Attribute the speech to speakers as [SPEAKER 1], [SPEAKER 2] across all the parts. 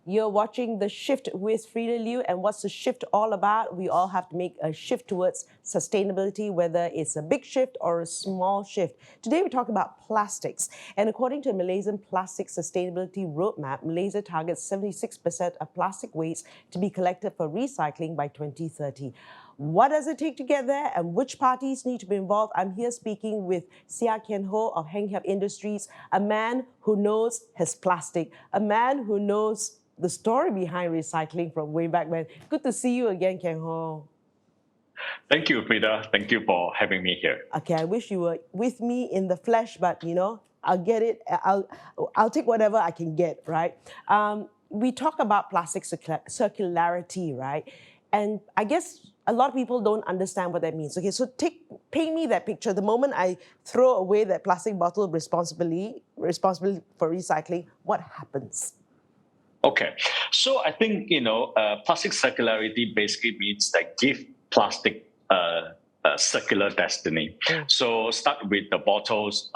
[SPEAKER 1] You're watching The Shift with Frida Liu, and what's the shift all about? We all have to make a shift towards sustainability, whether it's a big shift or a small shift. Today we talk about plastics, and according to a Malaysian plastic sustainability roadmap, Malaysia targets 76% of plastic waste to be collected for recycling by 2030. What does it take to get there, and which parties need to be involved? I'm here speaking with Seah Kian Hoe of Heng Hiap Industries, a man who knows his plastic, a man who knows the story behind recycling from way back when. Good to see you again, Kian Hoe.
[SPEAKER 2] Thank you, Frida. Thank you for having me here.
[SPEAKER 1] Okay, I wish you were with me in the flesh, but you know, I'll get it. I'll take whatever I can get, right? We talk about plastic circularity, right? And I guess a lot of people don't understand what that means. Okay, so paint me that picture. The moment I throw away that plastic bottle responsible for recycling, what happens?
[SPEAKER 2] Okay, so I think, plastic circularity basically means that give plastic a circular destiny. So start with the bottles.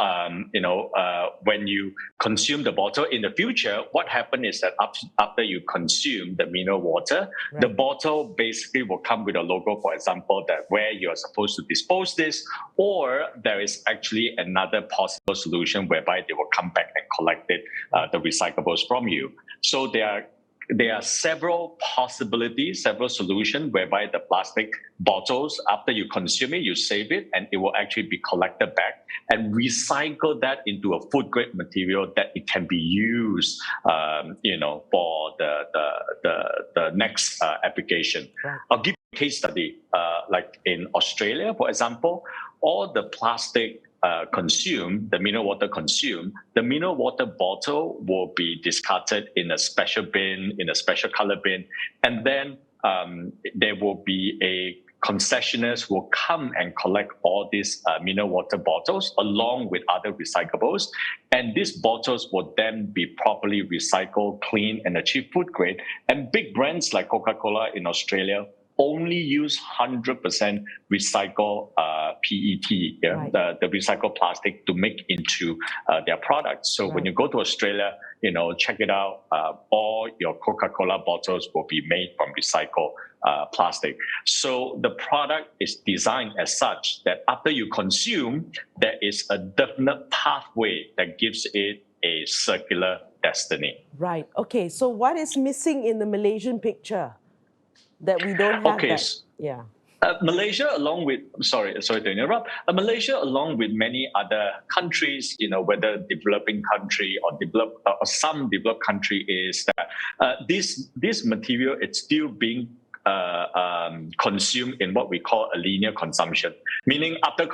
[SPEAKER 2] When you consume the bottle in the future, what happens is that after you consume the mineral water, the bottle basically will come with a logo, for example, that where you are supposed to dispose this, or there is actually another possible solution whereby they will come back and collect it, the recyclables from you. So there are several possibilities, several solutions whereby the plastic bottles, after you consume it, you save it, and it will actually be collected back and recycle that into a food grade material that it can be used, for the next application. I'll give you a case study. Like in Australia, for example, all the plastic consumed, the mineral water consumed, the mineral water bottle will be discarded in a special bin, in a special color bin, and then there will be a concessionaires will come and collect all these mineral water bottles along with other recyclables, and these bottles will then be properly recycled, clean, and achieve food grade. And big brands like Coca-Cola in Australia only use 100% recycled PET, the recycled plastic, to make into their products. So when you go to Australia, check it out. All your Coca-Cola bottles will be made from recycled plastic. So the product is designed as such that after you consume, there is a definite pathway that gives it a circular destiny.
[SPEAKER 1] Right. Okay. So what is missing in the Malaysian picture that we don't have?
[SPEAKER 2] Okay.
[SPEAKER 1] Yeah.
[SPEAKER 2] Malaysia, along with, sorry to interrupt, Malaysia, along with many other countries, whether developing country or some developed country, is that this material is still being consumed in what we call a linear consumption, meaning after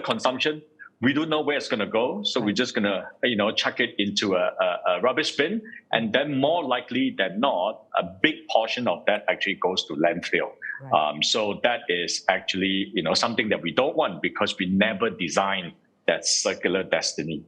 [SPEAKER 2] consumption, we don't know where it's going to go, so we're just going to, chuck it into a rubbish bin, and then more likely than not, a big portion of that actually goes to landfill. So that is actually, something that we don't want, because we never designed that circular destiny.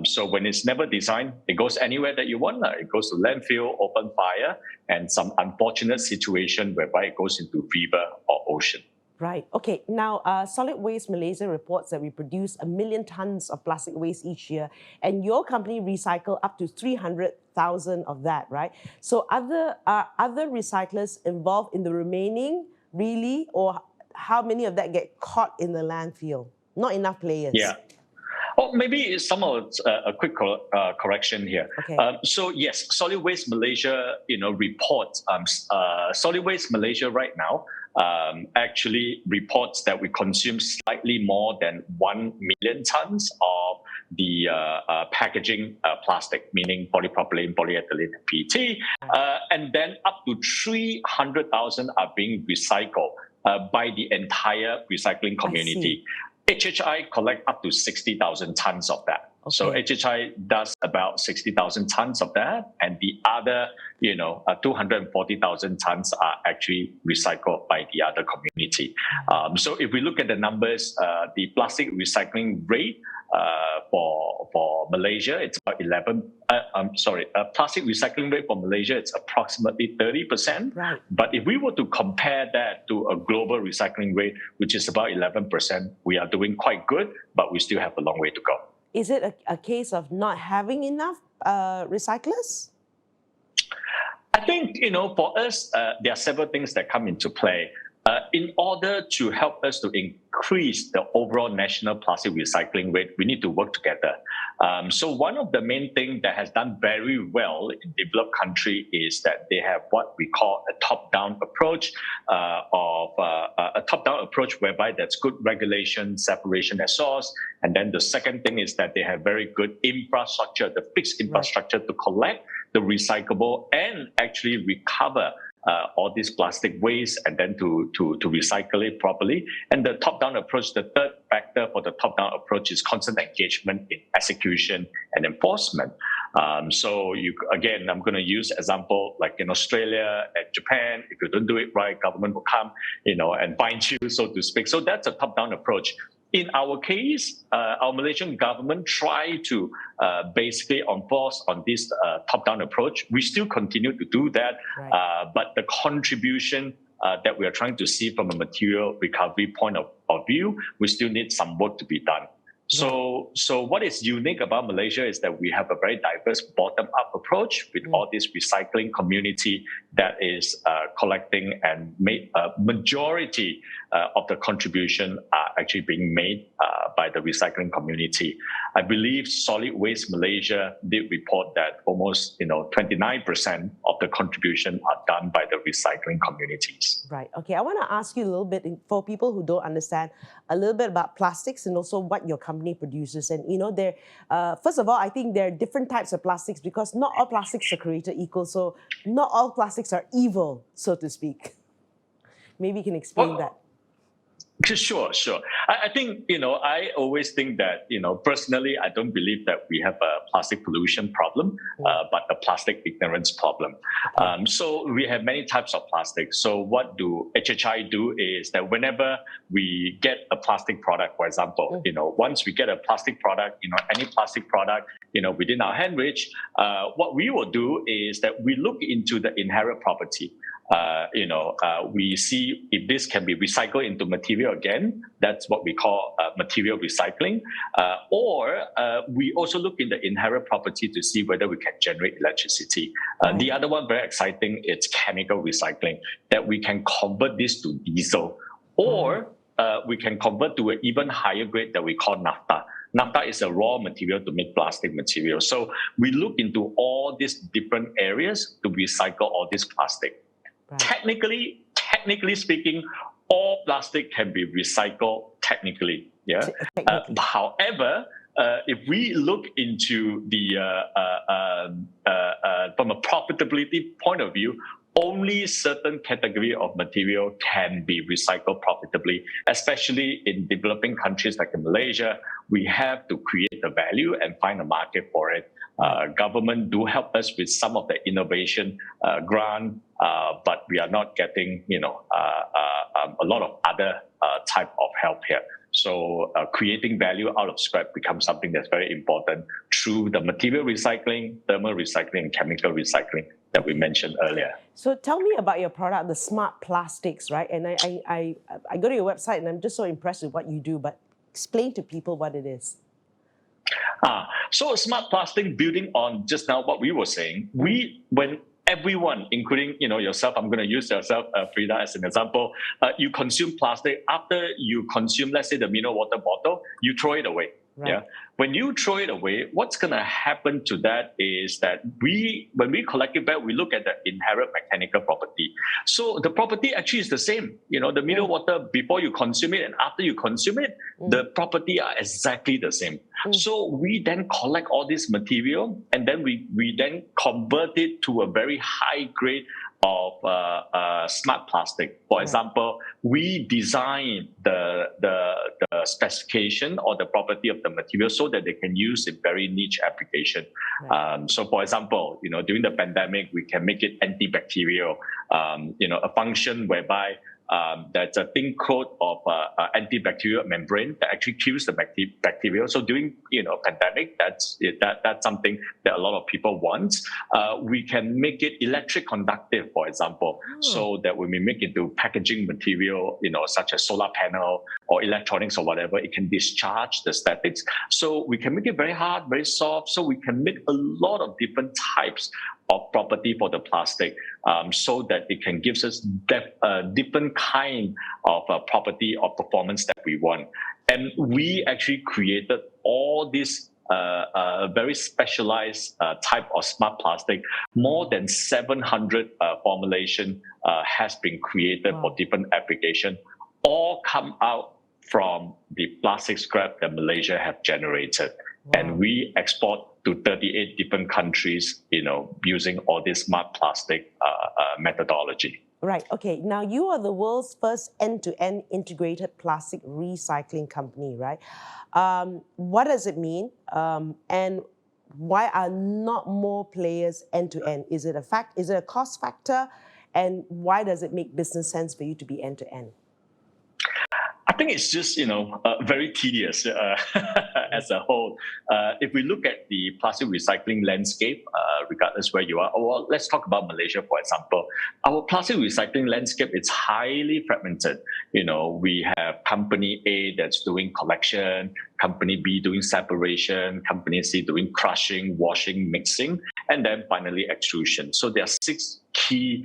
[SPEAKER 2] So when it's never designed, it goes anywhere that you want. It goes to landfill, open fire, and some unfortunate situation whereby it goes into river or ocean.
[SPEAKER 1] Right. Okay. Now, Solid Waste Malaysia reports that we produce 1 million tons of plastic waste each year, and your company recycle up to 300,000 of that, right? So are other recyclers involved in the remaining, really, or how many of that get caught in the landfill? Not enough players.
[SPEAKER 2] Yeah. Oh, maybe some of a quick correction here.
[SPEAKER 1] Okay.
[SPEAKER 2] So yes, Solid Waste Malaysia, reports. Solid Waste Malaysia right now actually reports that we consume slightly more than 1 million tons of the packaging plastic, meaning polypropylene, polyethylene, and PET, and then up to 300,000 are being recycled by the entire recycling community. HHI collect up to 60,000 tons of that. Okay. So HHI does about 60,000 tons of that, and the other, 240,000 tons are actually recycled by the other community. So if we look at the numbers, the plastic recycling rate for Malaysia, it's about plastic recycling rate for Malaysia, it's approximately 30%.
[SPEAKER 1] Right.
[SPEAKER 2] But if we were to compare that to a global recycling rate, which is about 11%, we are doing quite good, but we still have a long way to go.
[SPEAKER 1] Is it a case of not having enough recyclers?
[SPEAKER 2] think, for us, there are several things that come into play. In order to help us to increase the overall national plastic recycling rate, we need to work together. So one of the main things that has done very well in developed country is that they have what we call a top-down approach, a top-down approach whereby there's good regulation, separation at source. And then the second thing is that they have very good infrastructure, the fixed infrastructure to collect the recyclable and actually recover all this plastic waste and then to recycle it properly. And the top-down approach, the third factor for the top-down approach is constant engagement in execution and enforcement. So again, I'm going to use example like in Australia and Japan. If you don't do it right, government will come, and find you, so to speak. So that's a top-down approach. In our case, our Malaysian government tried to basically enforce on this top-down approach. We still continue to do that, but the contribution that we are trying to see from a material recovery point of view, we still need some work to be done. So what is unique about Malaysia is that we have a very diverse bottom-up approach with all this recycling community that is collecting and made a majority of the contribution are actually being made by the recycling community. I believe Solid Waste Malaysia did report that almost 29% of the contribution are done by the recycling communities.
[SPEAKER 1] Right. Okay. I want to ask you a little bit, for people who don't understand, a little bit about plastics and also what your company produces. And first of all, I think there are different types of plastics because not all plastics are created equal. So not all plastics are evil, so to speak. Maybe you can explain that.
[SPEAKER 2] Sure. I think, I always think that, personally, I don't believe that we have a plastic pollution problem, but a plastic ignorance problem. So we have many types of plastic. So what do HHI do is that whenever we get a plastic product, for example, once we get a plastic product, any plastic product, within our hand reach, what we will do is that we look into the inherent property. We see if this can be recycled into material again. That's what we call material recycling. Or we also look in the inherent property to see whether we can generate electricity. The other one, very exciting, it's chemical recycling, that we can convert this to diesel. Or we can convert to an even higher grade that we call naphtha. Naphtha is a raw material to make plastic material. So we look into all these different areas to recycle all this plastic. Right. Technically speaking, all plastic can be recycled technically. Yeah. However, if we look into the from a profitability point of view, only certain category of material can be recycled profitably, especially in developing countries like in Malaysia. We have to create the value and find a market for it. Government do help us with some of the innovation grant, but we are not getting, a lot of other type of help here. So creating value out of scrap becomes something that's very important through the material recycling, thermal recycling, and chemical recycling that we mentioned earlier.
[SPEAKER 1] So tell me about your product, the smart plastics, right? And I go to your website and I'm just so impressed with what you do, but explain to people what it is.
[SPEAKER 2] So smart plastic, building on just now what we were saying, when everyone, including yourself, I'm going to use yourself, Frida, as an example. You consume plastic. After you consume, let's say, the mineral water bottle, you throw it away. Right. Yeah. When you throw it away, what's going to happen to that is that when we collect it back, we look at the inherent mechanical property. So the property actually is the same. The mineral water, before you consume it and after you consume it, the property are exactly the same. So we then collect all this material and then we then convert it to a very high grade of smart plastic. For example, we design the specification or the property of the material so that they can use in very niche application. So for example, during the pandemic, we can make it antibacterial, a function whereby there's a thin coat of antibacterial membrane that actually kills the bacteria. So during pandemic, that's something that a lot of people want. We can make it electric conductive, for example, so that when we make it into packaging material, such as solar panel or electronics or whatever, it can discharge the statics. So we can make it very hard, very soft. So we can make a lot of different types of property for the plastic, so that it can give us different kind of property or performance that we want. And we actually created all these very specialized type of smart plastic. More than 700 formulation has been created for different application, all come out from the plastic scrap that Malaysia have generated. And we export to 38 different countries, using all this smart plastic methodology.
[SPEAKER 1] Right. Okay. Now, you are the world's first end-to-end integrated plastic recycling company, right? What does it mean? And why are not more players end-to-end? Is it a cost factor? And why does it make business sense for you to be end-to-end?
[SPEAKER 2] I think it's just, very tedious as a whole. If we look at the plastic recycling landscape, regardless where you are, well, let's talk about Malaysia, for example. Our plastic recycling landscape is highly fragmented. We have company A that's doing collection, company B doing separation, company C doing crushing, washing, mixing, and then finally extrusion. So there are 6 key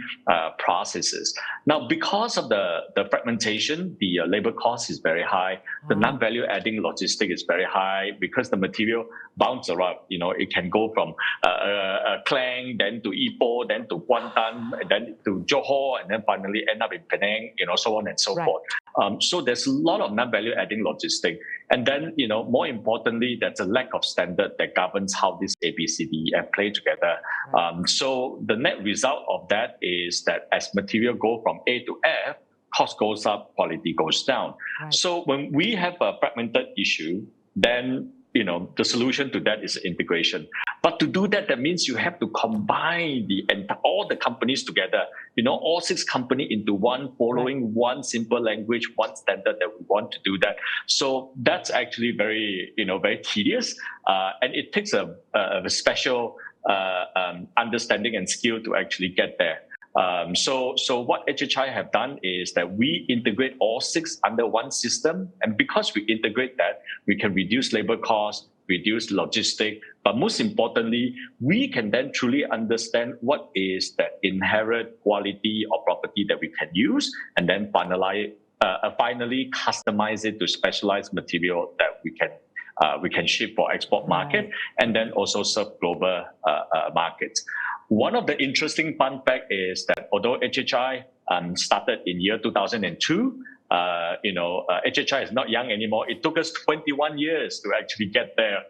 [SPEAKER 2] processes. Now, because of the fragmentation, the labor cost is very high. The non-value adding logistic is very high because the material bounce around. It can go from Klang, then to Ipoh, then to Kuantan, then to Johor, and then finally end up in Penang, so on and so forth. So there's a lot of non-value adding logistic. And then, more importantly, there's a lack of standard that governs how this A, B, C, D, E, F play together. So the net result of that is that as material go from A to F, cost goes up, quality goes down. So when we have a fragmented issue, then the solution to that is integration. But to do that, that means you have to combine all the companies together, all 6 companies into one, following one simple language, one standard that we want to do that. So that's actually very, very tedious. And it takes a special understanding and skill to actually get there. So what 𝗔𝗏𝗽 have done is that we integrate all 6 under one system. And because we integrate that, we can reduce labor costs, reduce logistic, but most importantly, we can then truly understand what is the inherent quality or property that we can use, and then finally customize it to specialized material that we can ship for export market, and then also serve global markets. One of the interesting fun fact is that although 𝗔𝗏𝗽 started in year 2002, 𝗔𝗏𝗽 is not young anymore. It took us 21 years to actually get there.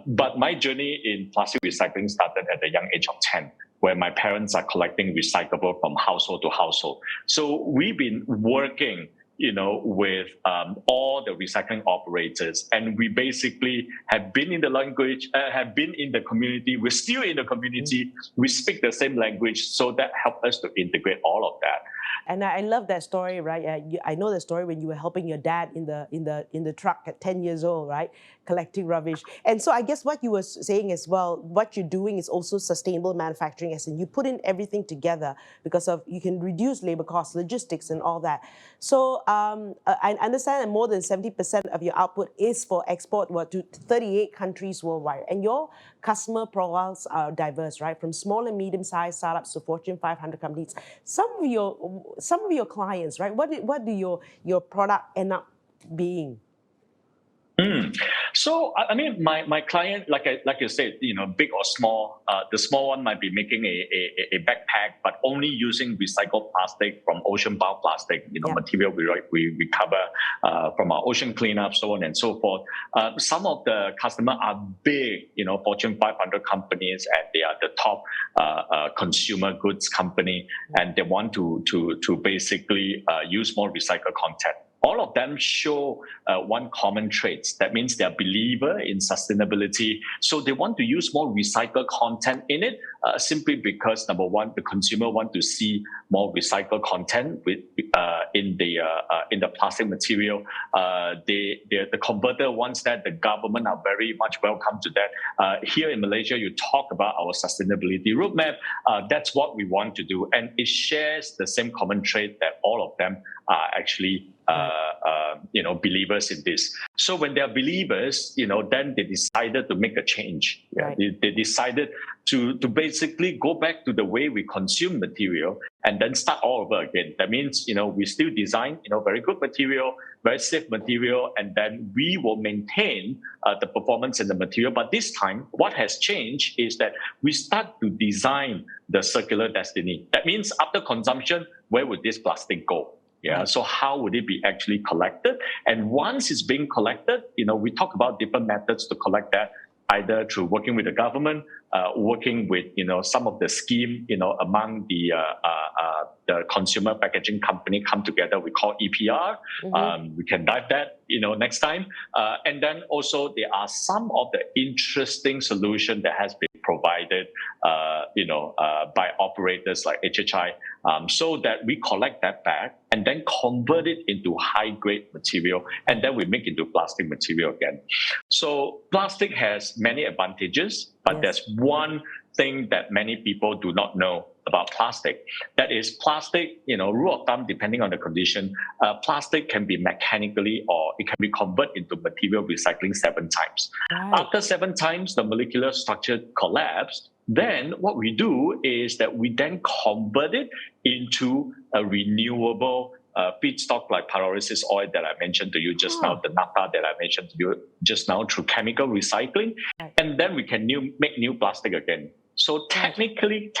[SPEAKER 2] But my journey in plastic recycling started at the young age of 10, where my parents are collecting recyclable from household to household. So we've been working with all the recycling operators. And we basically have been in the language, have been in the community. We're still in the community. We speak the same language. So that helped us to integrate all of that.
[SPEAKER 1] And I love that story, right? I know the story when you were helping your dad in the truck at 10 years old, right? Collecting rubbish. And so I guess what you were saying as well, what you're doing is also sustainable manufacturing, as in you put in everything together because you can reduce labor costs, logistics, and all that. So I understand that more than 70% of your output is for export to 38 countries worldwide. And your customer profiles are diverse, right? From small and medium-sized startups to Fortune 500 companies. Some of your clients, right? What do your product end up being?
[SPEAKER 2] So, I mean, my client, like you said, big or small, the small one might be making a backpack, but only using recycled plastic from ocean-bound plastic, material we recover from our ocean cleanup, so on and so forth. Some of the customers are big, Fortune 500 companies, and they are the top consumer goods company, and they want to basically use more recycled content. All of them show one common trait. That means they're believer in sustainability. So they want to use more recycled content in it, simply because, number one, the consumer want to see more recycled content in the plastic material. The converter wants that. The government are very much welcome to that. Here in Malaysia, you talk about our sustainability roadmap. That's what we want to do. And it shares the same common trait that all of them are actually believers in this. So when they are believers, then they decided to make a change. Yeah?
[SPEAKER 1] Right.
[SPEAKER 2] They decided to basically go back to the way we consume material and then start all over again. That means, we still design, very good material, very safe material, and then we will maintain the performance in the material. But this time, what has changed is that we start to design the circular destiny. That means after consumption, where would this plastic go? Yeah. So how would it be actually collected? And once it's being collected, we talk about different methods to collect that, either through working with the government, working with some of the scheme, among the consumer packaging company come together. We call EPR. We can dive that next time. And then also there are some of the interesting solution that has been provided, by operators like 𝗔𝗏𝗃, so that we collect that back and then convert it into high-grade material, and then we make it into plastic material again. So plastic has many advantages, but there's one thing that many people do not know about plastic. That is plastic, rule of thumb, depending on the condition, plastic can be mechanically or it can be converted into material recycling 7 times. Right. After 7 times, the molecular structure collapsed. Then what we do is that we then convert it into a renewable feedstock like pyrolysis oil that I mentioned to you just now, the naphtha that I mentioned to you just now, through chemical recycling. Right. And then we can make new plastic again. So technically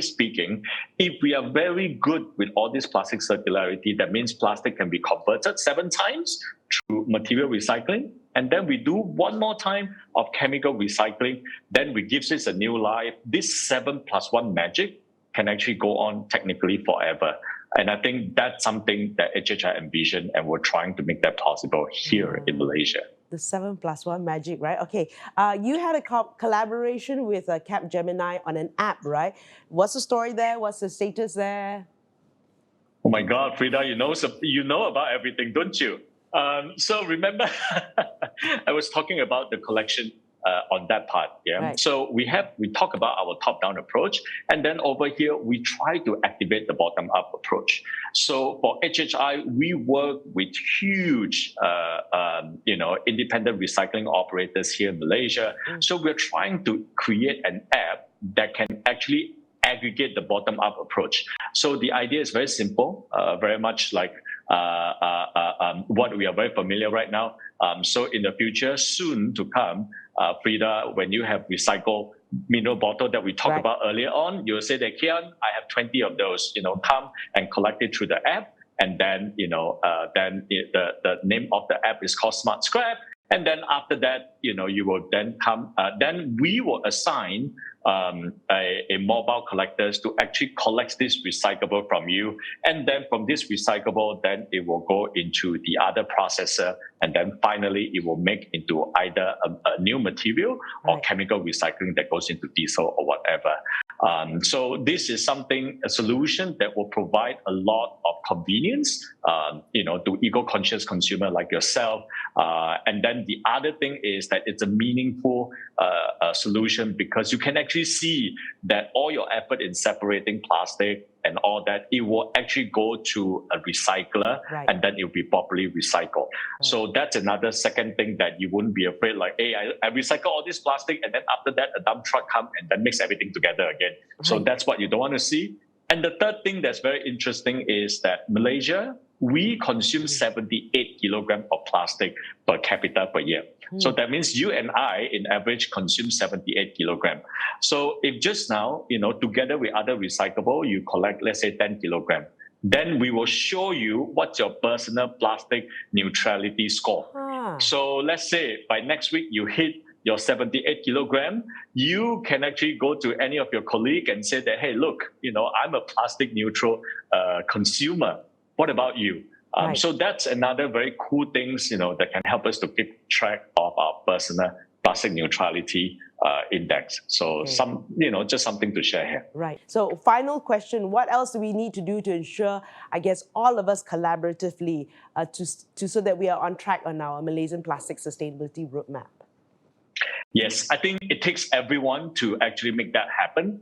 [SPEAKER 2] speaking, if we are very good with all this plastic circularity, that means plastic can be converted 7 times through material recycling. And then we do 1 more time of chemical recycling. Then we give this a new life. This 7+1 magic can actually go on technically forever. And I think that's something that 𝗔𝗏𝗃 envisioned, and we're trying to make that possible here in Malaysia.
[SPEAKER 1] The 7+1 magic, right? Okay. You had a collaboration with Cap Gemini on an app, right? What's the story there? What's the status there?
[SPEAKER 2] Oh my God, Frida, you know about everything, don't you? So remember, I was talking about the collection on that part. Yeah. Right. So we talk about our top-down approach, and then over here we try to activate the bottom-up approach. So for 𝗔𝗏𝗃, we work with huge, independent recycling operators here in Malaysia. So we're trying to create an app that can actually aggregate the bottom-up approach. So the idea is very simple, very much like what we are very familiar right now. So in the future, soon to come, Frida, when you have recycled mineral bottle that we talked about earlier on, you'll say that, Kian, I have 20 of those, come and collect it through the app. And then, the name of the app is called Smart Scrap. And then after that, you will then come, then we will assign a mobile collectors to actually collect this recyclable from you. And then from this recyclable, then it will go into the other processor. And then finally, it will make into either a new material or chemical recycling that goes into diesel or whatever. So this is a solution that will provide a lot of convenience, to eco-conscious consumer like yourself. And then the other thing is that it's a meaningful solution, because you can actually see that all your effort in separating plastic and all that, it will actually go to a recycler, and then it will be properly recycled. So that's another second thing that you wouldn't be afraid, like, hey, I recycle all this plastic, and then after that, a dump truck comes and then mix everything together again. So that's what you don't want to see. And the third thing that's very interesting is that Malaysia, we consume 78 kilograms of plastic per capita per year. So that means you and I, in average, consume 78 kilograms. So if just now, together with other recyclable, you collect, let's say, 10 kilograms, then we will show you what's your personal plastic neutrality score. So let's say by next week, you hit your 78 kilogram, you can actually go to any of your colleagues and say that, hey, look, I'm a plastic neutral consumer. What about you? So that's another very cool things, that can help us to keep track of our personal plastic neutrality index. So just something to share here.
[SPEAKER 1] Right. So final question, what else do we need to do to ensure, I guess, all of us collaboratively so that we are on track on our Malaysian plastic sustainability roadmap?
[SPEAKER 2] Yes, I think it takes everyone to actually make that happen.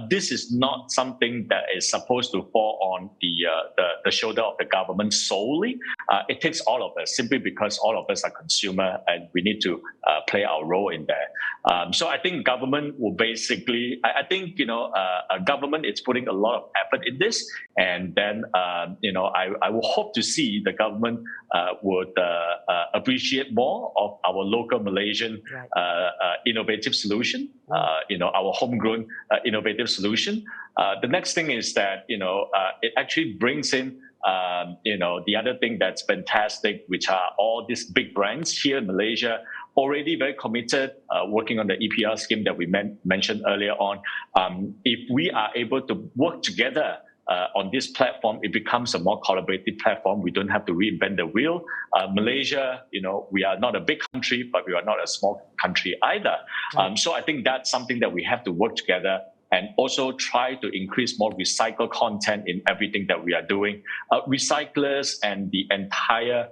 [SPEAKER 2] this is not something that is supposed to fall on the shoulder of the government solely. It takes all of us, simply because all of us are consumer and we need to play our role in there. So I think government will basically, I think, government is putting a lot of effort in this, and then, I will hope to see the government would appreciate more of our local Malaysian innovative solution, our homegrown innovative solution. The next thing is that, it actually brings in, the other thing that's fantastic, which are all these big brands here in Malaysia, already very committed, working on the EPR scheme that we mentioned earlier on. If we are able to work together on this platform, it becomes a more collaborative platform. We don't have to reinvent the wheel. Malaysia, we are not a big country, but we are not a small country either. So I think that's something that we have to work together and also try to increase more recycled content in everything that we are doing. Recyclers and the entire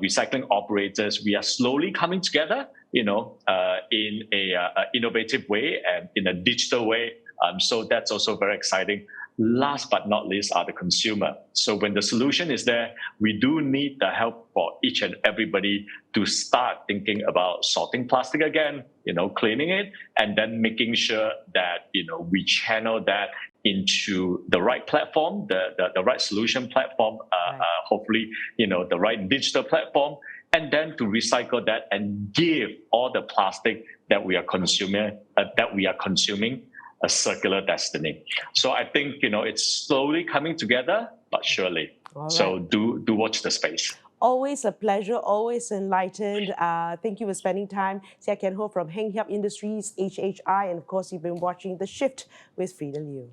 [SPEAKER 2] recycling operators, we are slowly coming together, in a innovative way and in a digital way. So that's also very exciting. Last but not least are the consumer. So when the solution is there, we do need the help for each and everybody to start thinking about sorting plastic again, cleaning it, and then making sure that, we channel that into the right platform, the right solution platform, hopefully, the right digital platform, and then to recycle that and give all the plastic that we are consuming a circular destiny. So I think, it's slowly coming together, but surely. So do watch the space.
[SPEAKER 1] Always a pleasure, always enlightened. Thank you for spending time. Seah Kian Hoe from Heng Hiap Industries, HHI, and of course, you've been watching The Shift with Frida Liu.